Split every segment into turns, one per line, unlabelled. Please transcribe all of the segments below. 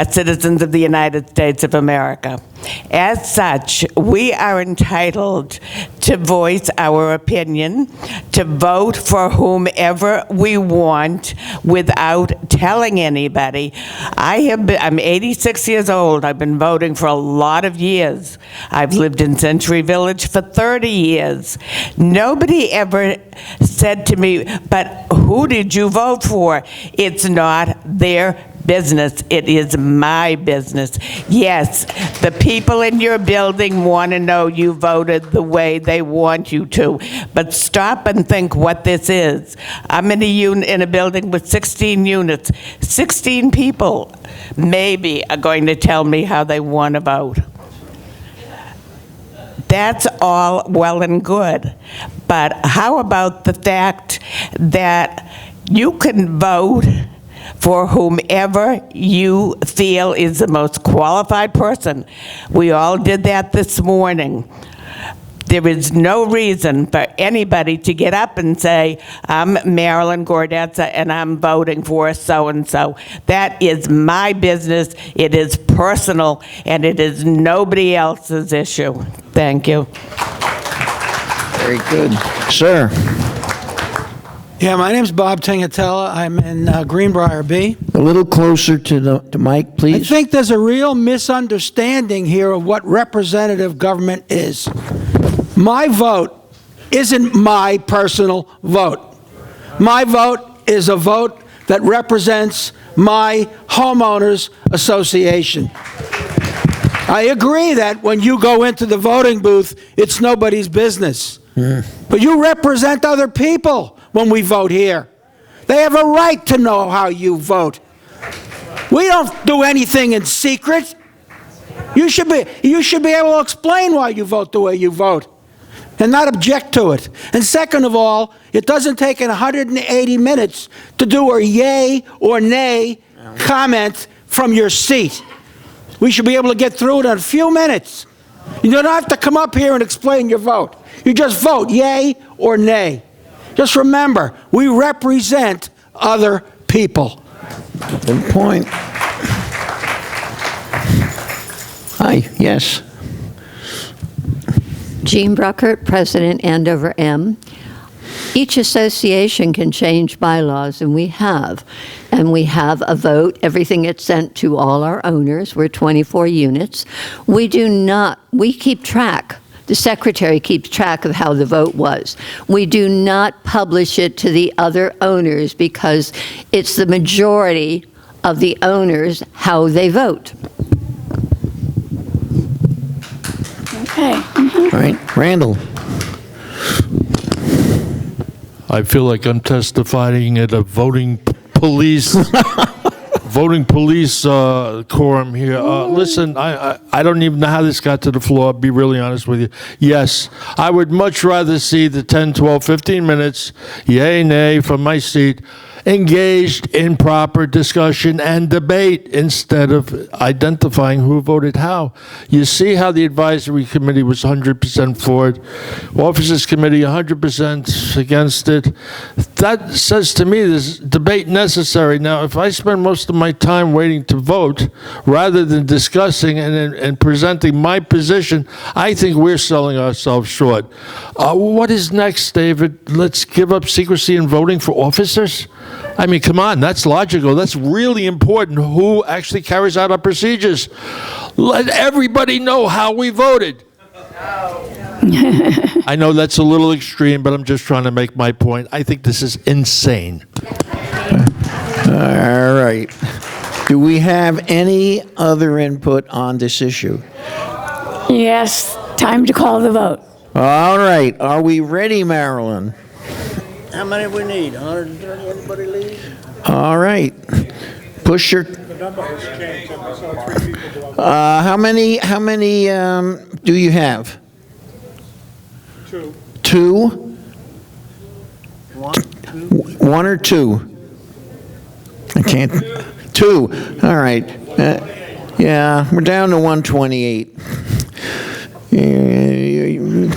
citizens of the United States of America. As such, we are entitled to voice our opinion, to vote for whomever we want without telling anybody. I'm 86 years old. I've been voting for a lot of years. I've lived in Century Village for 30 years. Nobody ever said to me, but who did you vote for? It's not their business. It is my business. Yes, the people in your building want to know you voted the way they want you to, but stop and think what this is. I'm in a building with 16 units. 16 people maybe are going to tell me how they want to vote. That's all well and good, but how about the fact that you can vote for whomever you feel is the most qualified person? We all did that this morning. There is no reason for anybody to get up and say, I'm Marilyn Gordetza and I'm voting for so-and-so. That is my business, it is personal, and it is nobody else's issue. Thank you.
Very good. Sir?
Yeah, my name's Bob Tangatella. I'm in Greenbrier B.
A little closer to the mic, please.
I think there's a real misunderstanding here of what representative government is. My vote isn't my personal vote. My vote is a vote that represents my homeowners association. I agree that when you go into the voting booth, it's nobody's business. But you represent other people when we vote here. They have a right to know how you vote. We don't do anything in secret. You should be able to explain why you vote the way you vote and not object to it. And second of all, it doesn't take 180 minutes to do a yay or nay comment from your seat. We should be able to get through it in a few minutes. You don't have to come up here and explain your vote. You just vote yay or nay. Just remember, we represent other people.
Good point. Hi, yes.
Jean Bruckert, President, Andover M. Each association can change bylaws, and we have. And we have a vote. Everything gets sent to all our owners. We're 24 units. We keep track. The secretary keeps track of how the vote was. We do not publish it to the other owners because it's the majority of the owners how they vote.
Okay.
All right, Randall.
I feel like I'm testifying at a voting police quorum here. Listen, I don't even know how this got to the floor, I'll be really honest with you. Yes, I would much rather see the 10, 12, 15 minutes, yay, nay, from my seat, engaged in proper discussion and debate instead of identifying who voted how. You see how the advisory committee was 100% for it, officers committee 100% against it. That says to me there's debate necessary. Now, if I spend most of my time waiting to vote rather than discussing and presenting my position, I think we're selling ourselves short. What is next, David? Let's give up secrecy in voting for officers? I mean, come on, that's logical. That's really important. Who actually carries out our procedures? Let everybody know how we voted. I know that's a little extreme, but I'm just trying to make my point. I think this is insane.
All right. Do we have any other input on this issue?
Yes, time to call the vote.
All right. Are we ready, Marilyn?
How many we need? 130? Anybody leave?
All right. Push your. How many do you have? Two. One or two? I can't. Two. All right. Yeah, we're down to 128.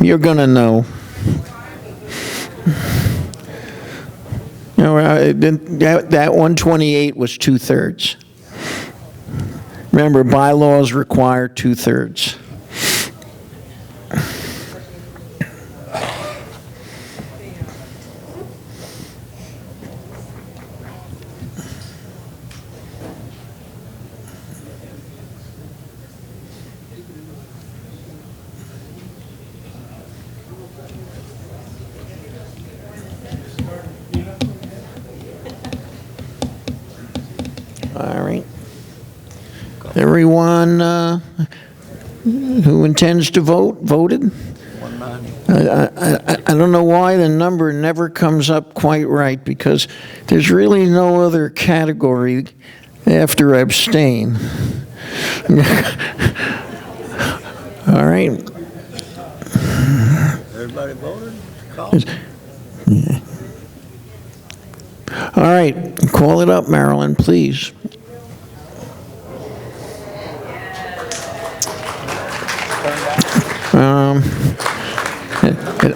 You're gonna know. No, that 128 was 2/3. Remember, bylaws require 2/3. All right. Everyone who intends to vote, voted? I don't know why the number never comes up quite right, because there's really no other category after abstain. All right.
Everybody voted? Call.
All right, call it up, Marilyn, please.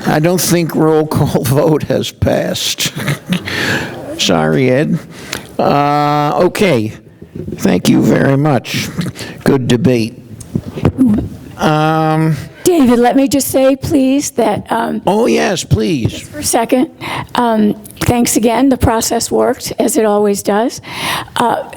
I don't think roll call vote has passed. Sorry, Ed. Okay, thank you very much. Good debate.
David, let me just say, please, that
Oh, yes, please.
for a second, thanks again. The process worked, as it always does.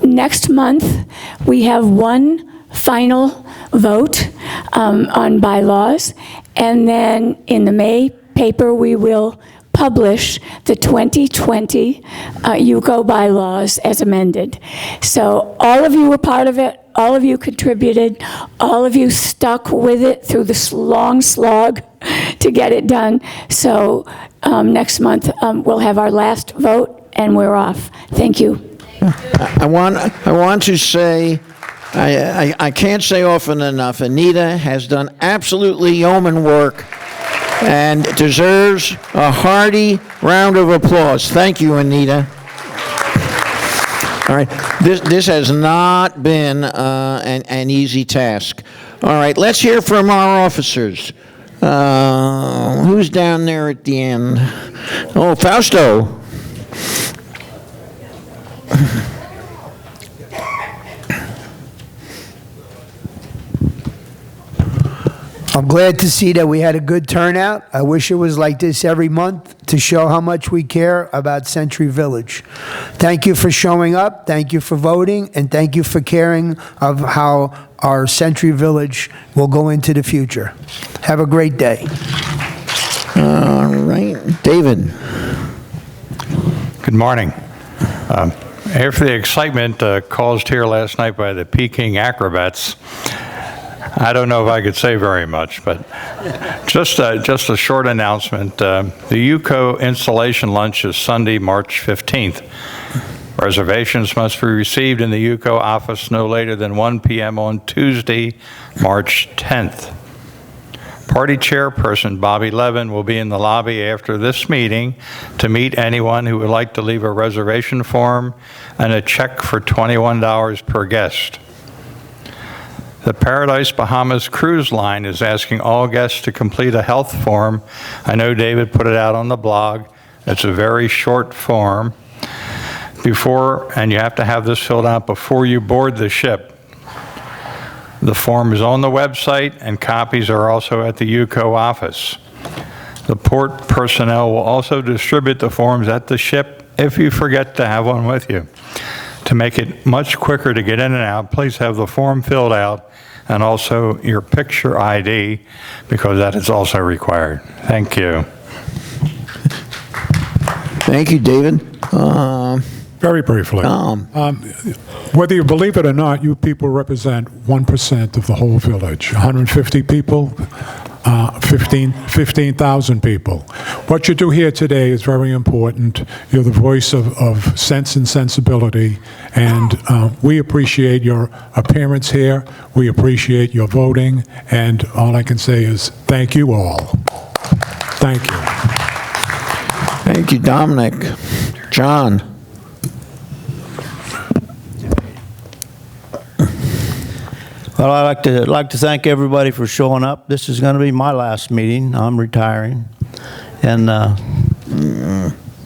Next month, we have one final vote on bylaws, and then in the May paper, we will publish the 2020 UCO bylaws as amended. So all of you were part of it, all of you contributed, all of you stuck with it through this long slog to get it done. So next month, we'll have our last vote, and we're off. Thank you.
I want to say, I can't say often enough, Anita has done absolutely yeoman work and deserves a hearty round of applause. Thank you, Anita. All right, this has not been an easy task. All right, let's hear from our officers. Who's down there at the end? Oh, Fausto.
I'm glad to see that we had a good turnout. I wish it was like this every month to show how much we care about Century Village. Thank you for showing up, thank you for voting, and thank you for caring of how our Century Village will go into the future. Have a great day.
All right, David.
Good morning. After the excitement caused here last night by the Peking acrobats, I don't know if I could say very much, but just a short announcement. The UCO installation lunch is Sunday, March 15th. Reservations must be received in the UCO office no later than 1 p.m. on Tuesday, March 10th. Party chairperson Bobby Levin will be in the lobby after this meeting to meet anyone who would like to leave a reservation form and a check for $21 per guest. The Paradise Bahamas Cruise Line is asking all guests to complete a health form. I know David put it out on the blog. It's a very short form. And you have to have this filled out before you board the ship. The form is on the website, and copies are also at the UCO office. The port personnel will also distribute the forms at the ship if you forget to have one with you. To make it much quicker to get in and out, please have the form filled out and also your picture ID, because that is also required. Thank you.
Thank you, David.
Very briefly. Whether you believe it or not, you people represent 1% of the whole village. 150 people, 15,000 people. What you do here today is very important. You're the voice of sense and sensibility, and we appreciate your appearance here. We appreciate your voting, and all I can say is thank you all. Thank you.
Thank you, Dominic. John.
Well, I'd like to thank everybody for showing up. This is going to be my last meeting. I'm retiring, and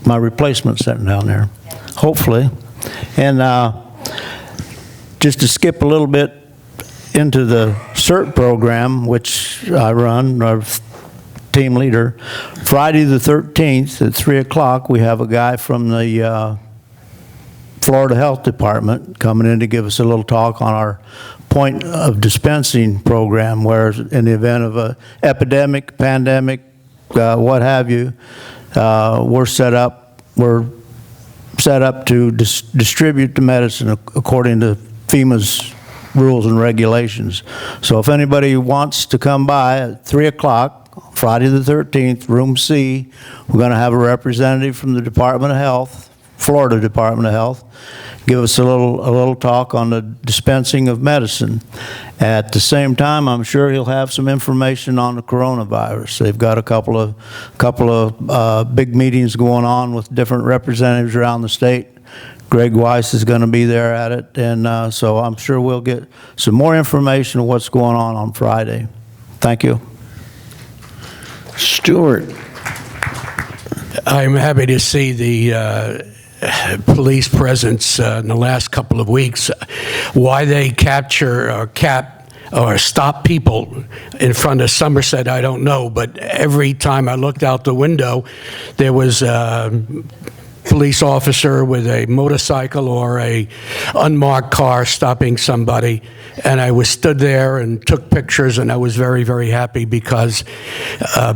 my replacement's sitting down there, hopefully. And just to skip a little bit into the CERT program, which I run, our team leader, Friday the 13th at 3 o'clock, we have a guy from the Florida Health Department coming in to give us a little talk on our point of dispensing program, where in the event of an epidemic, pandemic, what have you, we're set up to distribute the medicine according to FEMA's rules and regulations. So if anybody wants to come by at 3 o'clock, Friday the 13th, room C, we're going to have a representative from the Department of Health, Florida Department of Health, give us a little talk on the dispensing of medicine. At the same time, I'm sure he'll have some information on the coronavirus. They've got a couple of big meetings going on with different representatives around the state. Greg Weiss is going to be there at it, and so I'm sure we'll get some more information on what's going on Friday. Thank you.
Stuart.
I'm happy to see the police presence in the last couple of weeks. Why they capture or cap or stop people in front of Somerset, I don't know, but every time I looked out the window, there was a police officer with a motorcycle or a unmarked car stopping somebody, and I was stood there and took pictures, and I was very, very happy because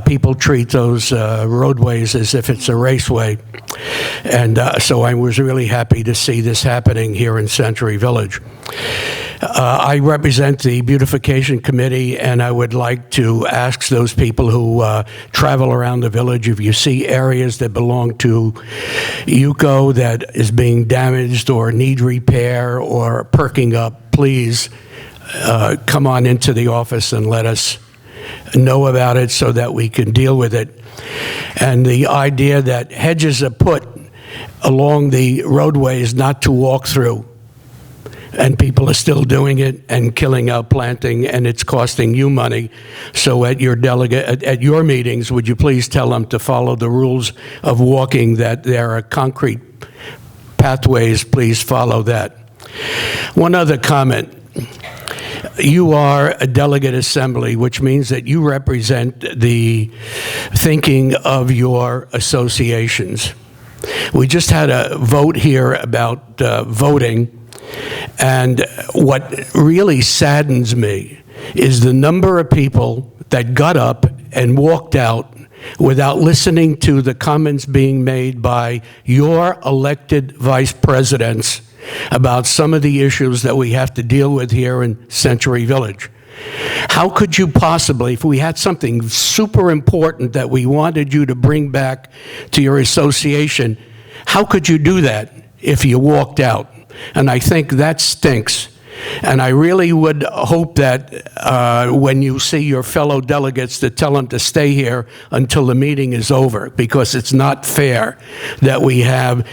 people treat those roadways as if it's a raceway. And so I was really happy to see this happening here in Century Village. I represent the Beautification Committee, and I would like to ask those people who travel around the village, if you see areas that belong to UCO that is being damaged or need repair or perking up, please come on into the office and let us know about it so that we can deal with it. And the idea that hedges are put along the roadways not to walk through, and people are still doing it and killing out planting, and it's costing you money. So at your meetings, would you please tell them to follow the rules of walking, that there are concrete pathways, please follow that. One other comment. You are a delegate assembly, which means that you represent the thinking of your associations. We just had a vote here about voting, and what really saddens me is the number of people that got up and walked out without listening to the comments being made by your elected vice presidents about some of the issues that we have to deal with here in Century Village. How could you possibly, if we had something super important that we wanted you to bring back to your association, how could you do that if you walked out? And I think that stinks. And I really would hope that when you see your fellow delegates, to tell them to stay here until the meeting is over, because it's not fair that we have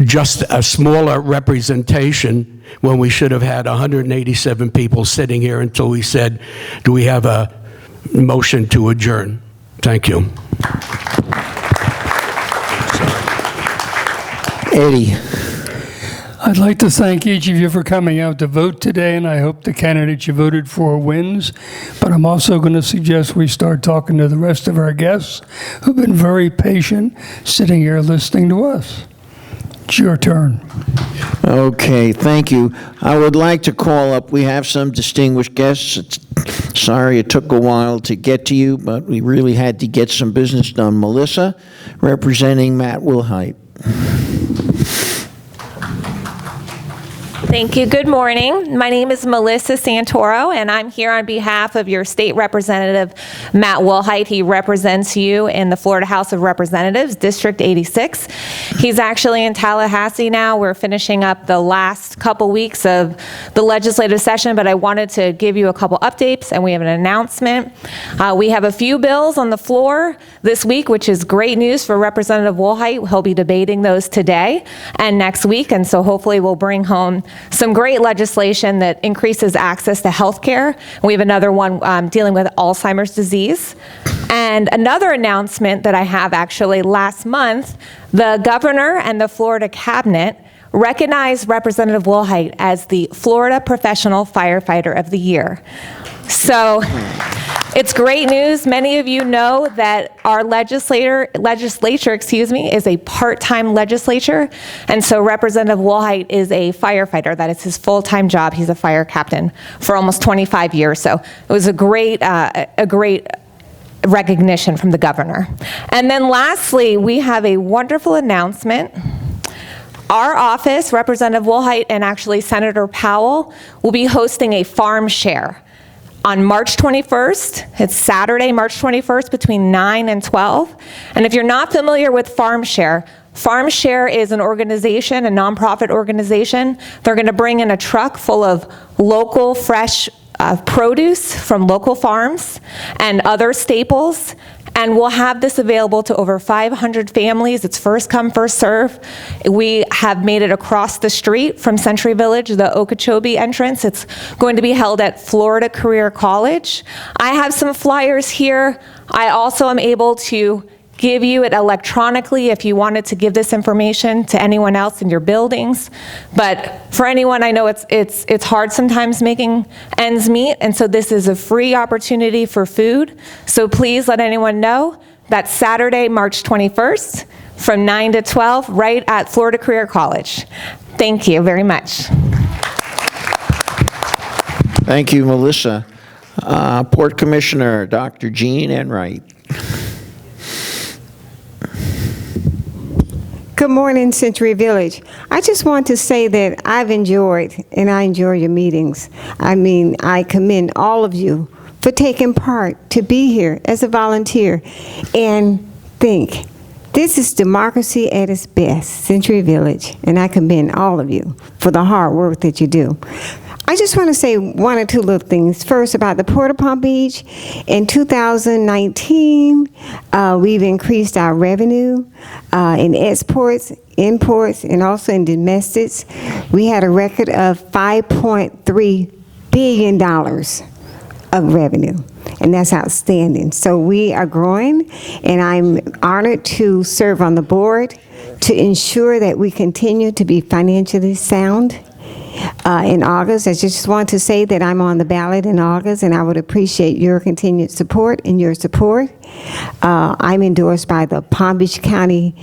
just a smaller representation when we should have had 187 people sitting here until we said, do we have a motion to adjourn? Thank you.
Eddie.
I'd like to thank each of you for coming out to vote today, and I hope the candidate you voted for wins. But I'm also going to suggest we start talking to the rest of our guests who've been very patient sitting here listening to us. It's your turn.
Okay, thank you. I would like to call up, we have some distinguished guests. Sorry it took a while to get to you, but we really had to get some business done. Melissa, representing Matt Wilhite.
Thank you. Good morning. My name is Melissa Santoro, and I'm here on behalf of your state representative, Matt Wilhite. He represents you in the Florida House of Representatives, District 86. He's actually in Tallahassee now. We're finishing up the last couple weeks of the legislative session, but I wanted to give you a couple updates, and we have an announcement. We have a few bills on the floor this week, which is great news for Representative Wilhite. He'll be debating those today and next week, and so hopefully we'll bring home some great legislation that increases access to health care. We have another one dealing with Alzheimer's disease. And another announcement that I have, actually, last month, the governor and the Florida cabinet recognized Representative Wilhite as the Florida Professional Firefighter of the Year. So it's great news. Many of you know that our legislature, is a part-time legislature, and so Representative Wilhite is a firefighter. That is his full-time job. He's a fire captain for almost 25 years. So it was a great recognition from the governor. And then lastly, we have a wonderful announcement. Our office, Representative Wilhite and actually Senator Powell, will be hosting a farm share on March 21st. It's Saturday, March 21st, between 9 and 12. And if you're not familiar with Farm Share is an organization, a nonprofit organization. They're going to bring in a truck full of local, fresh produce from local farms and other staples. And we'll have this available to over 500 families. It's first come, first serve. We have made it across the street from Century Village, the Okeechobee entrance. It's going to be held at Florida Career College. I have some flyers here. I also am able to give you it electronically if you wanted to give this information to anyone else in your buildings. But for anyone, I know it's hard sometimes making ends meet, and so this is a free opportunity for food. So please let anyone know. That's Saturday, March 21st from 9 to 12 right at Florida Career College. Thank you very much.
Thank you, Melissa. Port Commissioner, Dr. Jean Enright.
Good morning, Century Village. I just want to say that I've enjoyed, and I enjoy your meetings. I mean, I commend all of you for taking part, to be here as a volunteer, and think, this is democracy at its best, Century Village, and I commend all of you for the hard work that you do. I just want to say one or two little things. First, about the Port of Palm Beach. In 2019, we've increased our revenue in exports, imports, and also in domestics. We had a record of $5.3 billion of revenue, and that's outstanding. So we are growing, and I'm honored to serve on the board to ensure that we continue to be financially sound. In August, I just want to say that I'm on the ballot in August, and I would appreciate your continued support and your support. I'm endorsed by the Palm Beach County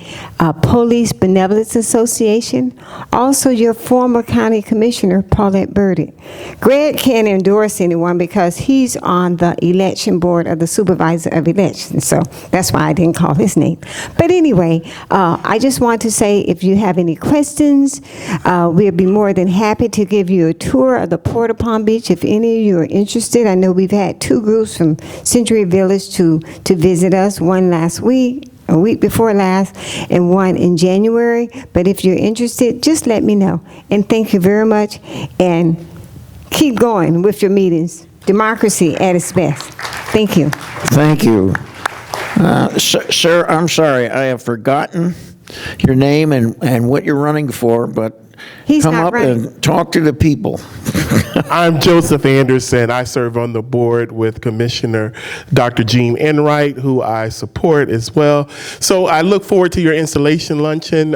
Police Benevolence Association, also your former county commissioner, Paulette Burdick. Greg can't endorse anyone because he's on the election board of the supervisor of elections, so that's why I didn't call his name. But anyway, I just want to say if you have any questions, we'll be more than happy to give you a tour of the Port of Palm Beach if any of you are interested. I know we've had two groups from Century Village to visit us, one last week, a week before last, and one in January. But if you're interested, just let me know. And thank you very much, and keep going with your meetings. Democracy at its best. Thank you.
Thank you. Sir, I'm sorry, I have forgotten your name and what you're running for, but come up and talk to the people.
I'm Joseph Anderson. I serve on the board with Commissioner Dr. Jean Enright, who I support as well. So I look forward to your installation luncheon,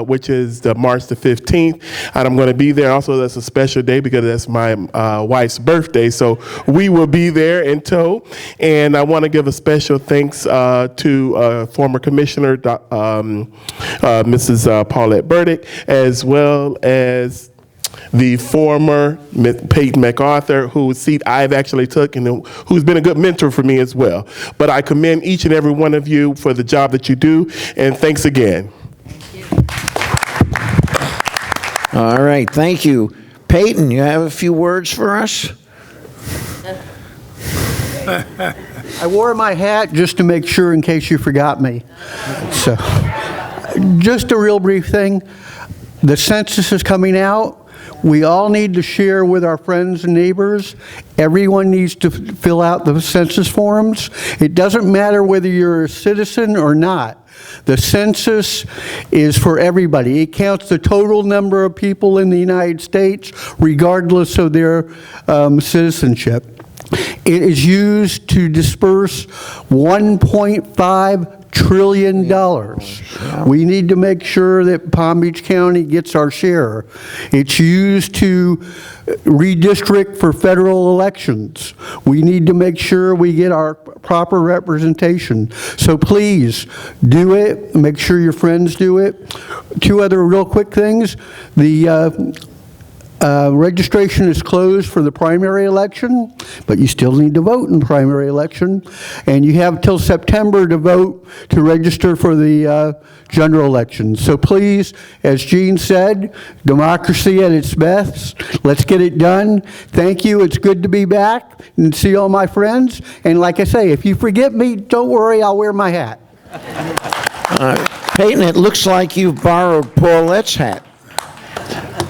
which is March the 15th. And I'm going to be there. Also, that's a special day because that's my wife's birthday. So we will be there in tow. And I want to give a special thanks to former Commissioner Mrs. Paulette Burdick, as well as the former Peyton MacArthur, whose seat I've actually took and who's been a good mentor for me as well. But I commend each and every one of you for the job that you do, and thanks again.
All right, thank you. Peyton, you have a few words for us?
I wore my hat just to make sure in case you forgot me. So, just a real brief thing. The census is coming out. We all need to share with our friends and neighbors. Everyone needs to fill out the census forms. It doesn't matter whether you're a citizen or not. The census is for everybody. It counts the total number of people in the United States, regardless of their citizenship. It is used to disperse $1.5 trillion. We need to make sure that Palm Beach County gets our share. It's used to redistrict for federal elections. We need to make sure we get our proper representation. So please, do it. Make sure your friends do it. Two other real quick things. The registration is closed for the primary election, but you still need to vote in the primary election. And you have till September to vote to register for the general election. So please, as Gene said, democracy at its best. Let's get it done. Thank you. It's good to be back and see all my friends. And like I say, if you forget me, don't worry, I'll wear my hat.
Peyton, it looks like you've borrowed Paulette's hat.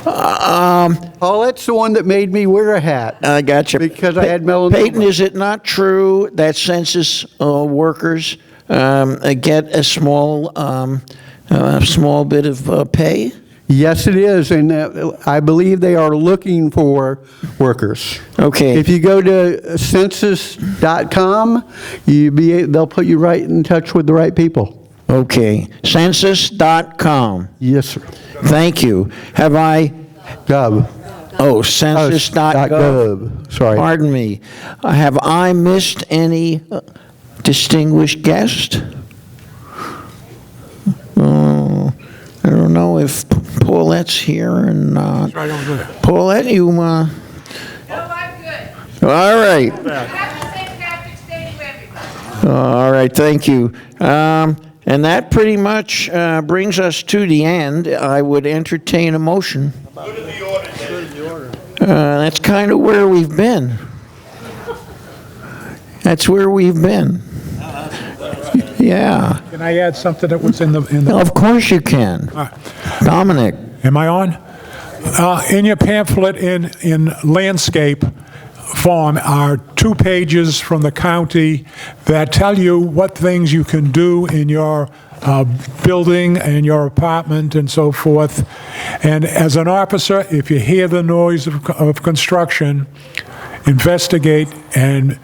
Paulette's the one that made me wear a hat.
I got you.
Because I had melanoma.
Peyton, is it not true that census workers get a small bit of pay?
Yes, it is, and I believe they are looking for workers.
Okay.
If you go to census.com, they'll put you right in touch with the right people.
Okay. Census.com.
Yes, sir.
Thank you. Have I...
Gov.
Oh, census.gov.
Sorry.
Pardon me. Have I missed any distinguished guest? I don't know if Paulette's here or not.
Right over there.
Paulette, you...
No, I'm good.
All right.
Happy St. Patrick's Day to everybody.
All right, thank you. And that pretty much brings us to the end. I would entertain a motion. That's kind of where we've been. That's where we've been. Yeah.
Can I add something that was in the...
Of course you can. Dominic.
Am I on? In your pamphlet in landscape form are 2 pages from the county that tell you what things you can do in your building and your apartment and so forth. And as an officer, if you hear the noise of construction, investigate and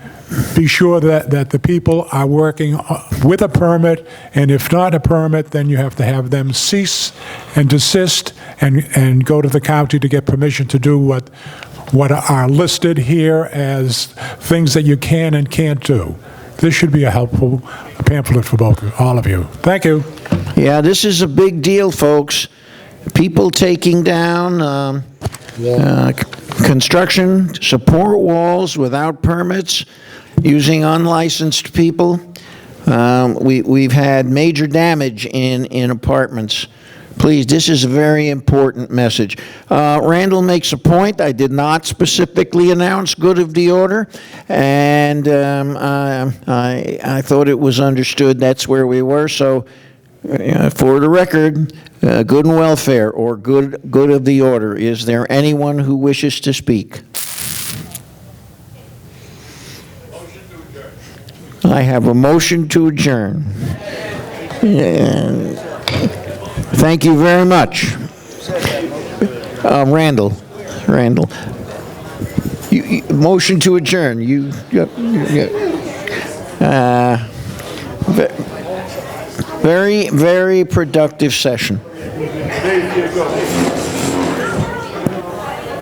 be sure that the people are working with a permit, and if not a permit, then you have to have them cease and desist and go to the county to get permission to do what are listed here as things that you can and can't do. This should be a helpful pamphlet for all of you. Thank you.
Yeah, this is a big deal, folks. People taking down construction support walls without permits, using unlicensed people. We've had major damage in apartments. Please, this is a very important message. Randall makes a point. I did not specifically announce good of the order, and I thought it was understood that's where we were. So, for the record, good and welfare or good of the order. Is there anyone who wishes to speak? I have a motion to adjourn. Thank you very much. Randall. Motion to adjourn. Very, very productive session.